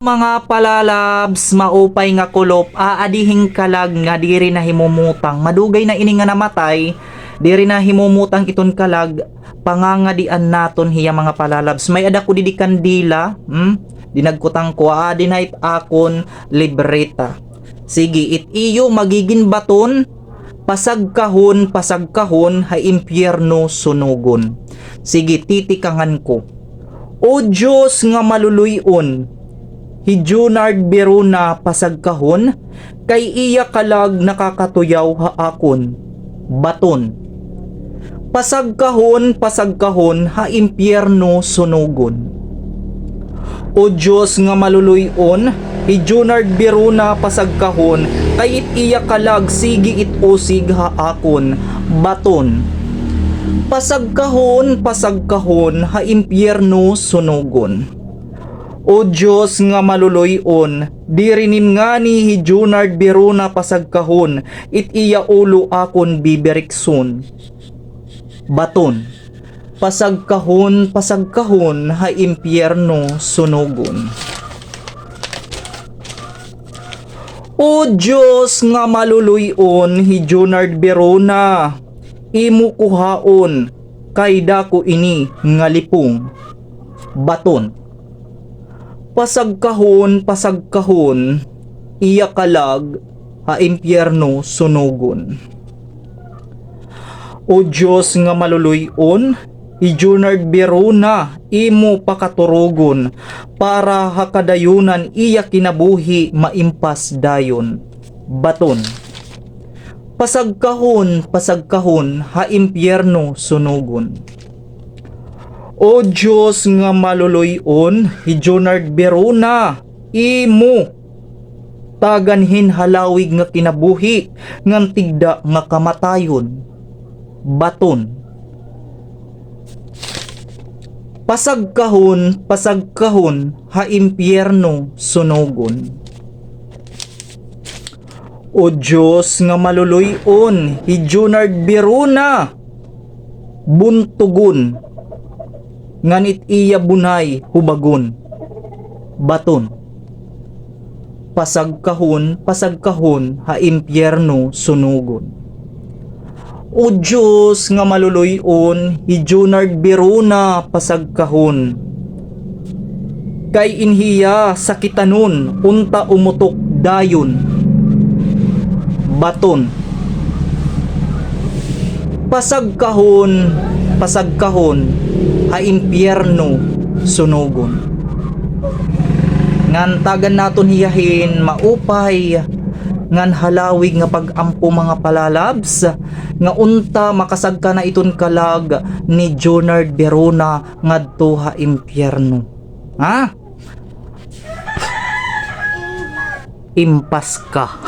Mga palalabs, maupay nga kulop, aadihing kalag nga diri na himumutang. Madugay na ini nga namatay, diri na himumutang iton kalag, pangangadian naton hiya mga palalabs. May ada ko didi kandila, dinagkutang ko, dinahit akon libreta. Sige, it iyo magiging baton, pasagkahon, hay impyerno sunugon. Sige, titikangan ko. O Diyos nga maluluyon, Hijunard Beruna pasagkahon, kay iya kalag nakakatuyaw haakon, baton. Pasagkahon, ha impyerno sunugon. O Diyos nga maluluyon, Hijunard Beruna pasagkahon, kay it iya kalag sige it usig haakon, baton. Pasagkahon, ha impyerno sunugon. O Diyos nga maluluyon, dirinim nga ni Hijunard Beruna pasagkahon, it iya ulo akon biberikson, baton. Pasagkahon, ha impyerno sunugon. O Diyos nga maluluyon, Hijunard Beruna, imo kuhaon, kay dako ini nga lipong, baton. Pasagkahon, iya kalag, ha impyerno sunugon. O Diyos nga maluluyon, Hijunard Beruna, imo pakaturugon, para hakadayunan iya kinabuhi maimpas dayon, baton. Pasagkahon, ha impyerno sunugon. O Diyos nga maluluyon, Hijunard Beruna, imo taganhin halawig nga kinabuhi, ngan tigda nga kamatayon, baton. Pasagkahon, ha impyerno sunugon. O Diyos nga maluluyon, Hijunard Beruna, buntugon, nganit iya bunay hubagon, baton. Pasagkahon, ha impyerno sunugon. O Diyos nga maluluyon, Hijunard Beruna pasagkahon, kay inhiya sakitanon, unta umutok dayon, baton. Pasagkahon, ha impyerno sunugon. Ngan tagan naton hiyahin maupay, ngan halawig nga pagampo mga palalabs, nga unta makasagka na iton kalag ni Hijunard Beruna ngadto ha impyerno. Ha? Impas ka.